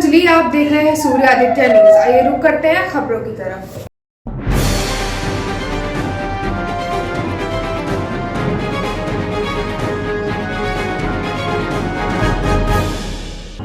अंजलि, आप देख रहे हैं सूर्य आदित्य न्यूज। आइए रुक करते हैं खबरों की तरफ।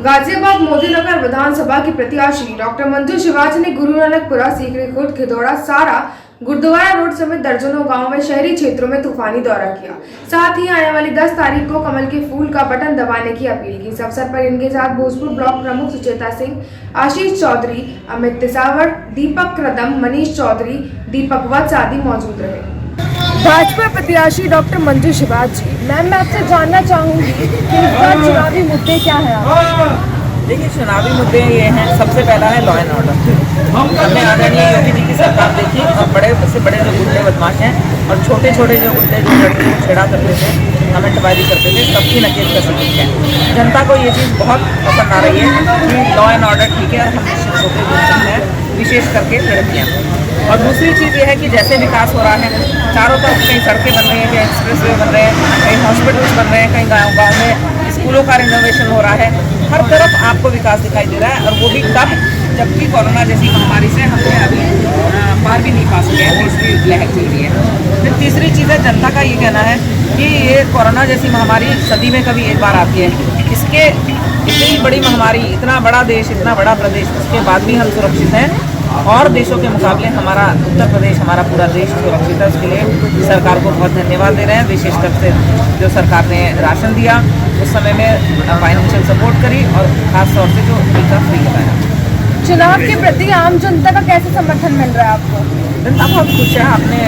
गाजियाबाद मोदीनगर विधानसभा की प्रत्याशी डॉक्टर मंजू शिवाजी ने गुरु नानकपुरा, सीकरी खुर्द, खिदौड़ा, सारा, गुरुद्वारा रोड समेत दर्जनों गांवों में शहरी क्षेत्रों में तूफानी दौरा किया। साथ ही आने वाली 10 तारीख को कमल के फूल का बटन दबाने की अपील की। इस अवसर पर इनके साथ भोजपुर ब्लॉक प्रमुख सुचेता सिंह, आशीष चौधरी, अमित तिसावर, दीपक कदम, मनीष चौधरी, दीपक वत्स आदि मौजूद रहे। भाजपा प्रत्याशी डॉक्टर मंजू शिवाजी, मैम मैं आपसे जानना चाहूंगी कि इस बार चुनावी मुद्दे क्या है? देखिए, चुनावी मुद्दे ये हैं। सबसे पहला है लॉ एंड ऑर्डर। हमने आदरणीय योगी जी की सरकार देखी और बड़े से बड़े जो गुंडे बदमाश हैं और छोटे छोटे जो गुंडे जो लड़कियों को छेड़ा करते थे, कमेंटबाजी करते थे, सबकी नकेल कसी है। जनता को ये चीज़ बहुत पसंद आ रही है कि लॉ एंड ऑर्डर ठीक है और हम निश्चित होकर गुंजन है, विशेष करके लड़कियाँ। और दूसरी चीज़ ये है कि जैसे विकास हो रहा है, चारों तरफ कहीं सड़कें बन रही हैं, कहीं एक्सप्रेसवे बन रहे हैं, कहीं हॉस्पिटल्स बन रहे हैं, कहीं गाँव में स्कूलों का रिनोवेशन हो रहा है। हर तरफ आपको विकास दिखाई दे रहा है और वो भी तब जबकि कोरोना जैसी महामारी से हमने अभी पार भी नहीं पा सके हैं, तीसरी लहर चल रही है। फिर तीसरी चीज़ है, जनता का ये कहना है कि ये कोरोना जैसी महामारी सदी में कभी एक बार आती है। इसके इतनी बड़ी महामारी, इतना बड़ा देश, इतना बड़ा प्रदेश, उसके बाद भी हम सुरक्षित हैं और देशों के मुकाबले हमारा उत्तर प्रदेश, हमारा पूरा देश सुरक्षित है। उसके लिए सरकार को बहुत धन्यवाद दे रहे हैं। विशेषकर से जो सरकार ने राशन दिया उस समय में, फाइनेंशियल सपोर्ट करी और खास तौर से जो टीका फ्री लगाया। चुनाव के प्रति आम जनता का कैसे समर्थन मिल रहा है आपको? जनता बहुत खुश है। आपने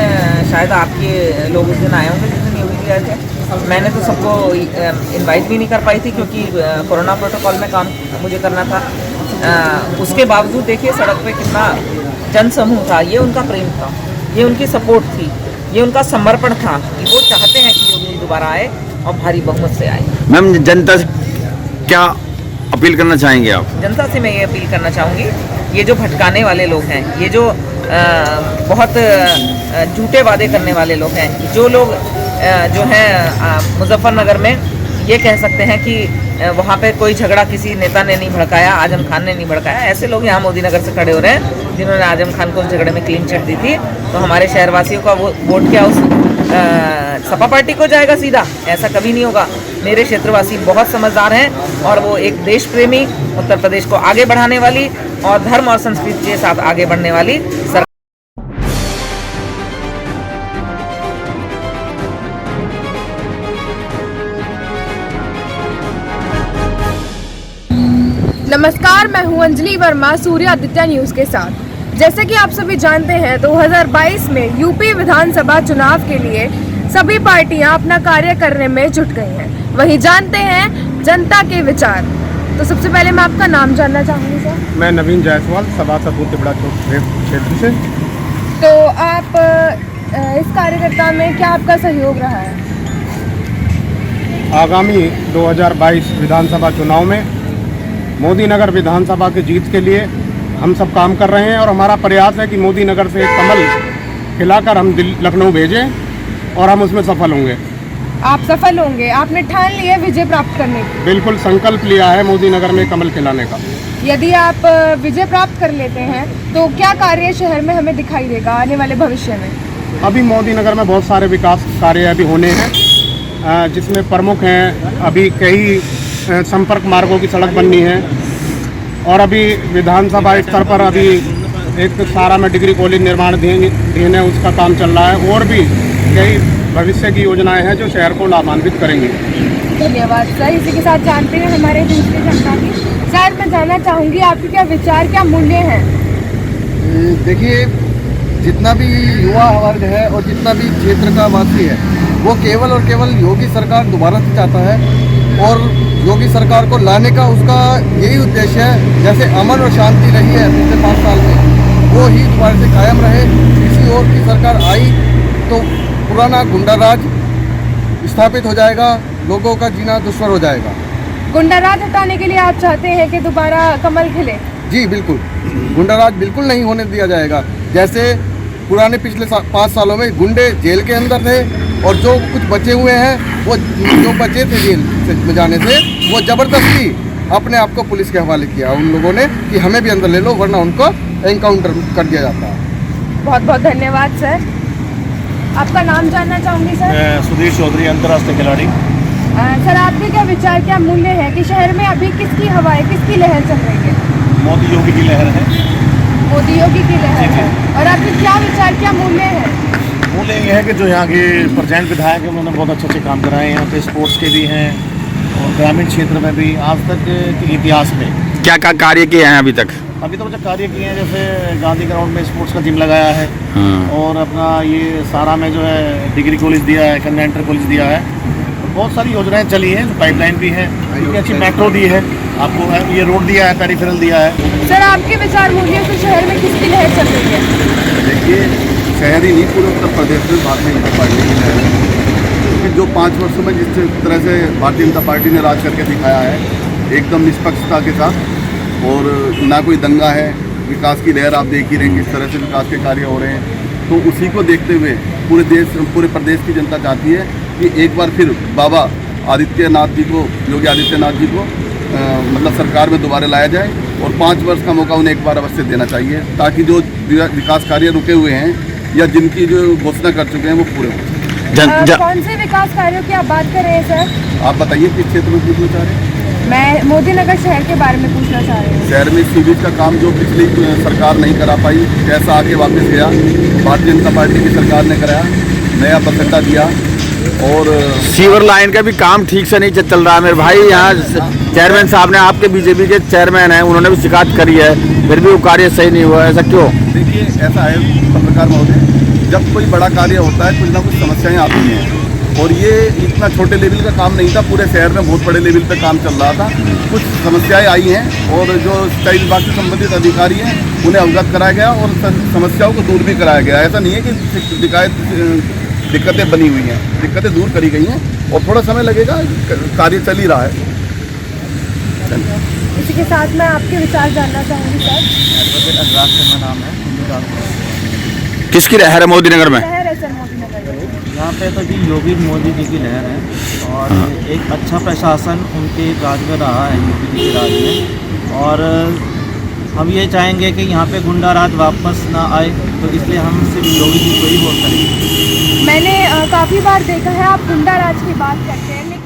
शायद आपके लोग उस दिन आए होंगे जिस दिन योगी जी आए थे। मैंने तो सबको इनवाइट भी नहीं कर पाई थी क्योंकि कोरोना प्रोटोकॉल में काम मुझे करना था। उसके बावजूद देखिए सड़क पे कितना जनसमूह था। ये उनका प्रेम था, ये उनकी सपोर्ट थी, ये उनका समर्पण था कि वो चाहते हैं कि योगी दोबारा आए और भारी बहुमत से आए। मैम, जनता से क्या अपील करना चाहेंगे आप? जनता से मैं ये अपील करना चाहूँगी, ये जो भटकाने वाले लोग हैं, ये जो बहुत झूठे वादे करने वाले लोग हैं, जो लोग जो हैं मुजफ्फरनगर में ये कह सकते हैं कि वहाँ पे कोई झगड़ा किसी नेता ने नहीं भड़काया, आजम खान ने नहीं भड़काया, ऐसे लोग यहाँ मोदीनगर से खड़े हो रहे हैं जिन्होंने आजम खान को उस झगड़े में क्लीन चिट दी थी। तो हमारे शहरवासियों का वोट क्या उस सपा पार्टी को जाएगा सीधा? ऐसा कभी नहीं होगा। मेरे क्षेत्रवासी बहुत समझदार हैं और वो एक देश प्रेमी, उत्तर प्रदेश को आगे बढ़ाने वाली और धर्म और संस्कृति के साथ आगे बढ़ने वाली सरकार। नमस्कार, मैं हूं अंजलि वर्मा, सूर्य आदित्य न्यूज के साथ। जैसे कि आप सभी जानते हैं 2022 में यूपी विधानसभा चुनाव के लिए सभी पार्टियां अपना कार्य करने में जुट गई हैं। वहीं जानते हैं जनता के विचार। तो सबसे पहले मैं आपका नाम जानना चाहूँगी सर। मैं नवीन जायसवाल, सभासद हूँ तिबड़ा क्षेत्र से। तो आप इस कार्यकर्ता में क्या आपका सहयोग रहा है? आगामी 2022 विधानसभा चुनाव में मोदी नगर विधानसभा की जीत के लिए हम सब काम कर रहे हैं और हमारा प्रयास है कि मोदी नगर से एक कमल खिलाकर हम लखनऊ भेजें और हम उसमें सफल होंगे। आप सफल होंगे? आपने ठान लिया विजय प्राप्त करने की? बिल्कुल संकल्प लिया है मोदी नगर में कमल खिलाने का। यदि आप विजय प्राप्त कर लेते हैं तो क्या कार्य शहर में हमें दिखाई देगा आने वाले भविष्य में? अभी मोदी नगर में बहुत सारे विकास कार्य अभी होने हैं, जिसमें प्रमुख हैं अभी कई संपर्क मार्गों की सड़क बननी है और अभी विधानसभा स्तर पर अभी एक सारा में डिग्री कॉलेज निर्माण अधीन है, उसका काम चल रहा है और भी कई भविष्य की योजनाएं हैं जो शहर को लाभान्वित करेंगी। धन्यवाद सर। इसी के साथ जानते हैं हमारे दूसरे जनता की। सर मैं जानना चाहूँगी आपके क्या विचार, क्या मूल्य हैं? देखिए, जितना भी युवा वर्ग है और जितना भी क्षेत्र का वासी है वो केवल और केवल योगी सरकार दोबारा से चाहता है और योगी सरकार को लाने का उसका यही उद्देश्य है। जैसे अमन और शांति रही है पिछले 5 साल में, वो ही दोबारा से कायम रहे। किसी और की सरकार आई तो पुराना गुंडा राज स्थापित हो जाएगा, लोगों का जीना दुश्वार हो जाएगा। गुंडा राज हटाने के लिए आप चाहते हैं कि दोबारा कमल खिले? जी बिल्कुल, गुंडा राज बिल्कुल नहीं होने दिया जाएगा। जैसे पुराने पिछले 5 सालों में गुंडे जेल के अंदर थे और जो कुछ बचे हुए हैं, वो जो बचे थे जेल से जाने से, वो जबरदस्ती अपने आप को पुलिस के हवाले किया उन लोगों ने कि हमें भी अंदर ले लो वरना उनको एनकाउंटर कर दिया जाता है। बहुत बहुत धन्यवाद सर। आपका नाम जानना चाहूँगी सर। सुधीर चौधरी, अंतर्राष्ट्रीय खिलाड़ी। सर आपके क्या विचार, क्या मूल्य है कि शहर में अभी किसकी हवा है, किसकी लहर चल रही है? मोदी योगी की लहर है। मोदी योगी की लहर है। और आपके क्या विचार, क्या मूल्य है? मूल्य ये है कि जो यहाँ के प्रेजेंट विधायक हैं उन्होंने बहुत अच्छे काम कराए हैं। यहाँ पे स्पोर्ट्स के भी हैं और ग्रामीण क्षेत्र में भी आज तक के इतिहास में क्या क्या कार्य किए हैं अभी तक? अभी तो कुछ कार्य किए हैं, जैसे गांधी ग्राउंड में स्पोर्ट्स का जिम लगाया है और अपना ये सारा में जो है डिग्री कॉलेज दिया है, कन्या इंटर कॉलेज दिया है। बहुत सारी योजनाएं चली हैं, जो पाइपलाइन भी है, अच्छी मेट्रो दी है, आपको ये रोड दिया है, पेरिफेरल दिया है। सर आपके विचार मूल्य से शहर में किसकी लहर चल रही है? देखिए शहर ही नहीं पूरे उत्तर प्रदेश में भारतीय जनता पार्टी की लहर है, क्योंकि जो 5 वर्षों में जिस तरह से भारतीय जनता पार्टी ने राज करके दिखाया है एकदम निष्पक्षता के साथ, और ना कोई दंगा है, विकास की लहर आप देख ही रहे हैं किस तरह से विकास के कार्य हो रहे हैं। तो उसी को देखते हुए पूरे प्रदेश की जनता चाहती है कि एक बार फिर बाबा आदित्यनाथ जी को, योगी आदित्यनाथ जी को मतलब सरकार में दोबारा लाया जाए और 5 वर्ष का मौका उन्हें एक बार अवश्य देना चाहिए, ताकि जो विकास कार्य रुके हुए हैं या जिनकी जो घोषणा कर चुके हैं वो पूरे हों। कौन से विकास कार्यों की आप बात कर रहे हैं सर? आप बताइए किस क्षेत्र में पूछना चाह रहे हैं? मैं मोदी नगर शहर के बारे में पूछना चाह रही हूँ। शहर में सीवेज का काम जो पिछली सरकार नहीं करा पाई, कैसा आके वापस गया, भारतीय जनता पार्टी की सरकार ने कराया, नया बस अड्डा दिया। और सीवर लाइन का भी काम ठीक से नहीं चल रहा है मेरे भाई। यहाँ चेयरमैन साहब ने, आपके बीजेपी के चेयरमैन हैं, उन्होंने भी शिकायत करी है, फिर भी वो कार्य सही नहीं हुआ। ऐसा क्यों? देखिए ऐसा है पत्रकार महोदय, जब कोई बड़ा कार्य होता है कुछ ना कुछ समस्याएं आती हैं, और ये इतना छोटे लेवल का काम नहीं था, पूरे शहर में बहुत बड़े लेवल पे काम चल रहा था। कुछ समस्याएं आई हैं और जो सिंचाई विभाग से संबंधित अधिकारी हैं उन्हें अवगत कराया गया और समस्याओं को दूर भी कराया गया। ऐसा नहीं है कि दिक्कतें बनी हुई हैं, दिक्कतें दूर करी गई हैं और थोड़ा समय लगेगा, कार्य चल ही रहा है। इसी के साथ मैं आपके विचार जानना चाहूँगी सर। एडवोकेट अनुराग शर्मा नाम है। किसकी लहर है मोदी नगर में? लहर है सर मोदी नगर में। यहाँ पे तो जी योगी मोदी जी की लहर है और एक अच्छा प्रशासन उनके राज में रहा है, योगी जी के राज में। और हम ये चाहेंगे कि यहाँ पे गुंडा राज वापस ना आए, तो इसलिए हम सिर्फ योगी जी को ही वोट करेंगे। मैंने काफ़ी बार देखा है आप गुंडा राज की बात करते हैं, लेकिन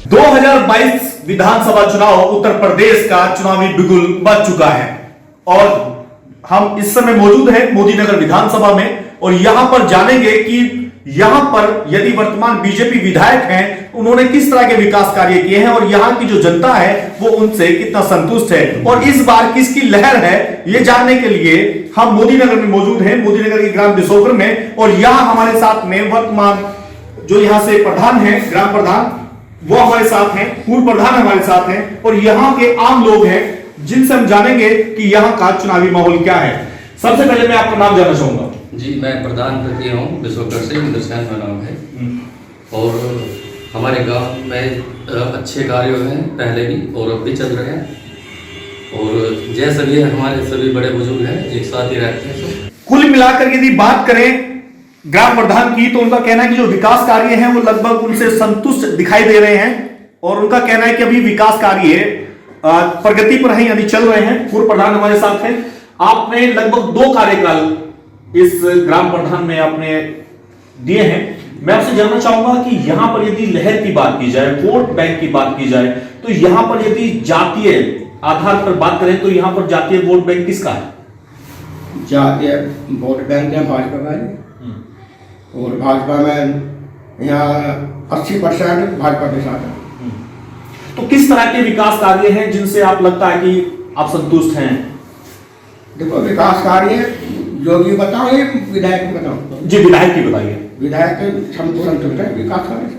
2022 विधानसभा चुनाव उत्तर प्रदेश का चुनावी बिगुल बज चुका है और हम इस समय मौजूद हैं मोदी नगर विधानसभा में और यहां पर जानेंगे कि यहां पर यदि वर्तमान बीजेपी विधायक हैं उन्होंने किस तरह के विकास कार्य किए हैं और यहां की जो जनता है वो उनसे कितना संतुष्ट है और इस बार किसकी लहर है ये जानने के लिए हम मोदी नगर में मौजूद हैं, मोदी नगर के ग्राम बिसोकर में। और यहां हमारे साथ में वर्तमान जो यहां से प्रधान है, ग्राम प्रधान, वो हमारे साथ हैं, पूर्व प्रधान हमारे साथ हैं और यहाँ के आम लोग हैं जिनसे हम जानेंगे कि यहाँ का चुनावी माहौल क्या है। सबसे पहले मैं आपका नाम जानना चाहूंगा। जी, मैं प्रधान प्रति हूँ बिसोकर से, इंद्रसेन का नाम है और हमारे गांव में अच्छे कार्य हैं पहले भी और अब भी चल रहे हैं और जैसे भी हमारे सभी बड़े बुजुर्ग हैं एक साथ ही रहते हैं सब। कुल मिलाकर यदि बात करें ग्राम प्रधान की तो उनका कहना है कि जो विकास कार्य हैं वो लगभग उनसे संतुष्ट दिखाई दे रहे हैं और उनका कहना है कि अभी विकास कार्य प्रगति पर है यानी चल रहे हैं। पूर्व प्रधान हमारे साथ हैं, आपने लगभग 2 कार्यकाल इस ग्राम प्रधान में आपने दिए हैं। मैं आपसे जानना चाहूंगा कि यहां पर यदि लहर की बात की जाए, वोट बैंक की बात की जाए, तो यहां पर यदि जातीय आधार पर बात करें तो यहां पर जातीय वोट बैंक किसका है? जातीय वोट बैंक है भाजपा का और भाजपा में यहाँ 80% भाजपा के साथ है। तो किस तरह के विकास कार्य हैं जिनसे आप लगता है कि आप संतुष्ट हैं? देखो विकास कार्य योगी बताओ या विधायक बताओ? जी विधायक की बताइए। विधायक संतुष्ट है विकास कार्य से।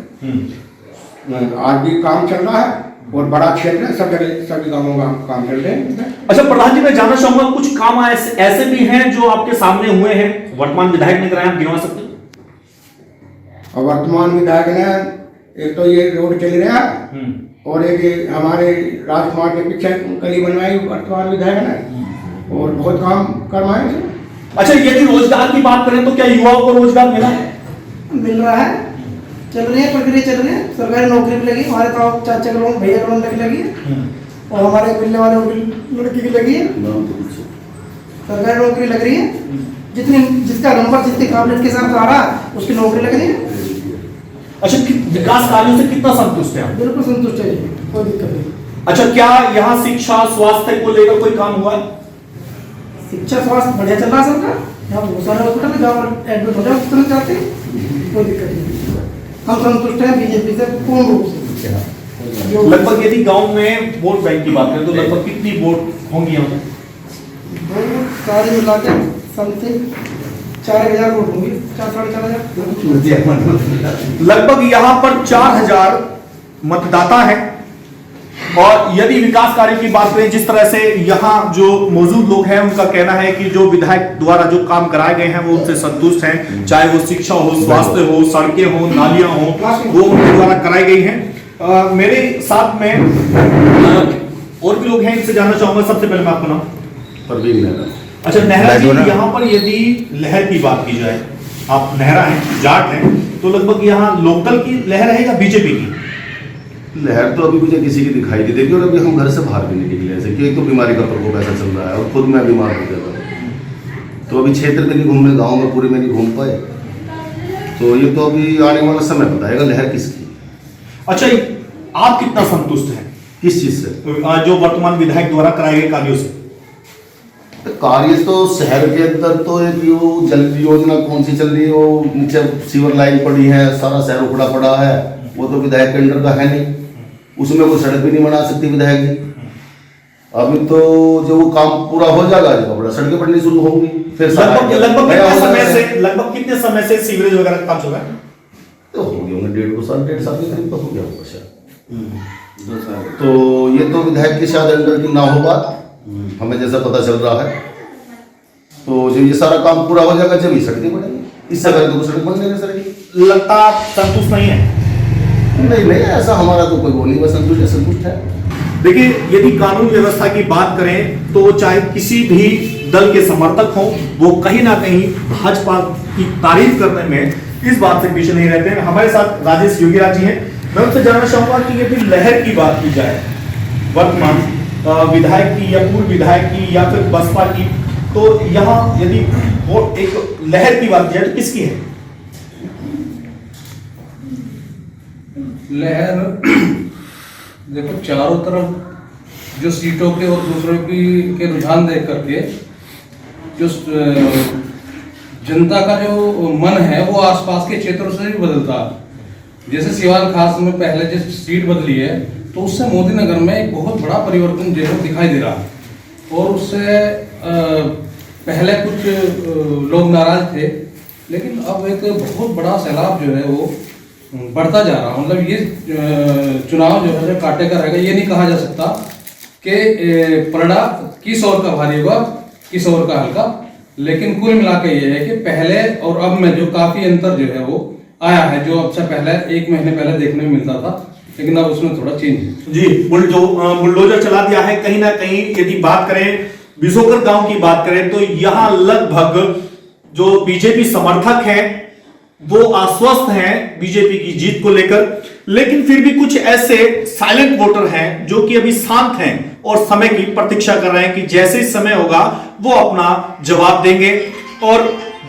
आज भी काम चल रहा है और बड़ा क्षेत्र है, सब जगह सभी गाँवों का काम चल रहे हैं। अच्छा प्रधान जी, मैं जानना चाहूंगा कुछ काम ऐसे भी हैं जो आपके सामने हुए हैं वर्तमान विधायक ने कराए, आप गिनवा सकते हैं? और वर्तमान विधायक ने एक तो ये रोड चल रहा है और एक हमारे राजकुमार के पीछे गली बनवाई वर्तमान विधायक ने और बहुत काम करवाए। अच्छा, यदि रोजगार की बात करें तो क्या युवाओं को रोजगार मिला है? मिल रहा है, चल रही है प्रक्रिया, चल रही है। सरकारी नौकरी भी लगी, हमारे तो चाचा के लोग भैया के लोग लगी है, और हमारे मिलने वाले लड़की की लगी है, सरकारी नौकरी लग रही है। जिसका नंबर जितनी काबिलियत के साथ आ रहा है उसकी नौकरी लग रही है। अच्छा, विकास कार्यों से कितना संतुष्ट है? बिल्कुल संतुष्ट है, कोई दिक्कत नहीं। अच्छा, क्या यहाँ शिक्षा स्वास्थ्य को लेकर कोई काम हुआ है? शिक्षा स्वास्थ्य बढ़िया चल रहा है सबका। यहाँ बहुत सारे हॉस्पिटल है जहाँ पर एडमिट हो जाओ उस तरह चाहते हैं, कोई दिक्कत नहीं। हम संतुष्ट हैं बीजेपी से पूर्ण रूप से। लगभग यदि गांव में वोट बैंक की बात करें तो लगभग कितनी वोट होंगी यहाँ पे? सारे मिला के समथिंग 4,000 वोट होंगी, 4,500। लगभग यहाँ पर 4,000 मतदाता है। और यदि विकास कार्य की बात करें, जिस तरह से यहाँ जो मौजूद लोग हैं उनका कहना है कि जो विधायक द्वारा जो काम कराए गए हैं वो उनसे संतुष्ट हैं, चाहे वो शिक्षा हो, स्वास्थ्य हो, सड़कें हो, नालियां हो, वो उनके द्वारा कराई गई हैं। मेरे साथ में और भी लोग हैं, इनसे जानना चाहूंगा। सबसे पहले मैं आपका नाम? परवीन नेहरा। अच्छा नेहरा जी, यहाँ पर यदि लहर की बात की जाए, आप नेहरा हैं, जाट हैं, तो लगभग यहाँ लोकल की लहर है या बीजेपी की? लहर तो अभी मुझे किसी की दिखाई नहीं देगी, और अभी हम घर से बाहर भी नहीं निकले ऐसे, क्योंकि एक तो बीमारी का प्रकोप ऐसा चल रहा है और खुद मैं बीमार हो गया था, तो अभी क्षेत्र में नहीं घूमने, गाँव में पूरे में नहीं घूम पाए, तो ये तो अभी आने वाला समय बताएगा लहर किसकी। अच्छा, आप कितना संतुष्ट हैं किस चीज़ से? जो वर्तमान विधायक द्वारा कराए गए कार्यों से? कार्य तो शहर के अंदर तो एक जल योजना कौन सी चल रही है, वो नीचे सीवर लाइन पड़ी है, सारा शहर उखड़ा पड़ा है, वो तो विधायक के अंडर का है नहीं, उसमें कोई सड़क भी नहीं बना सकती विधायक जी। अभी तो जो वो काम पूरा हो जाएगा, जो बड़ा सड़कें बननी शुरू होंगी, फिर लगभग कितने समय से सीवरेज वगैरह का काम चल रहा है? तो हो गए होंगे 1.5 साल के करीब तो हो गया होगा शायद। तो ये तो विधायक के शायद अंडर की ना हो बात, हमें जैसा पता चल रहा है, तो जब ये सारा काम पूरा हो जाएगा जब ये सड़कें बनेंगी, इससे पहले तो सड़क बन जाएगी। सड़क लगता आप संतुष्ट नहीं है? नहीं, ऐसा हमारा तो कोई वो नहीं, बस संतुष्ट है। देखिए, यदि कानून व्यवस्था की बात करें तो चाहे किसी भी दल के समर्थक हों, वो कहीं ना कहीं भाजपा की तारीफ करने में इस बात से पीछे नहीं रहते हैं। हमारे साथ राजेश योगीराज जी हैं। मैं उनसे जानना चाहूंगा कि यदि लहर की बात की जाए, वर्तमान विधायक की या पूर्व विधायक की या फिर बसपा की, तो यहाँ यदि वो एक लहर की बात की जाए तो किसकी है? लहर देखो, चारों तरफ जो सीटों के और दूसरों के रुझान देख करके जो जनता का जो मन है वो आसपास के क्षेत्रों से भी बदलता है। जैसे सिवान खास में पहले जिस सीट बदली है, तो उससे मोदी नगर में एक बहुत बड़ा परिवर्तन जो है दिखाई दे रहा है, और उससे पहले कुछ लोग नाराज थे, लेकिन अब एक बहुत बड़ा सैलाब जो है वो बढ़ता जा रहा है। मतलब ये चुनाव जो है कांटे का रहेगा, ये नहीं कहा जा सकता कि परिणाम किस ओर का भारी होगा किस ओर का हल्का, लेकिन कुल मिला के ये है कि पहले और अब में जो काफी अंतर जो है वो आया है, जो अब से पहले 1 महीने पहले देखने में मिलता था, लेकिन अब उसमें थोड़ा चेंज है। जी, बुलडोजर चला दिया है कहीं ना कहीं। यदि बात करें बिसोकर गांव की बात करें तो यहाँ लगभग जो बीजेपी समर्थक हैं वो आश्वस्त हैं बीजेपी की जीत को लेकर, लेकिन फिर भी कुछ ऐसे साइलेंट वोटर हैं जो कि अभी शांत हैं और समय की प्रतीक्षा कर रहे हैं कि जैसे ही समय होगा वो अपना जवाब देंगे। और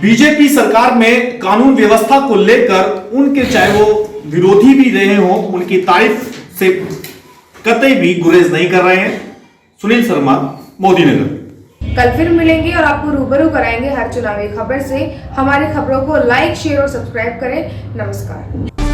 बीजेपी सरकार में कानून व्यवस्था को लेकर उनके, चाहे वो विरोधी भी रहे हों, उनकी तारीफ से कतई भी गुरेज नहीं कर रहे हैं। सुनील शर्मा, मोदी नगर। कल फिर मिलेंगे और आपको रूबरू कराएंगे हर चुनावी खबर से। हमारी खबरों को लाइक, शेयर और सब्सक्राइब करें। नमस्कार।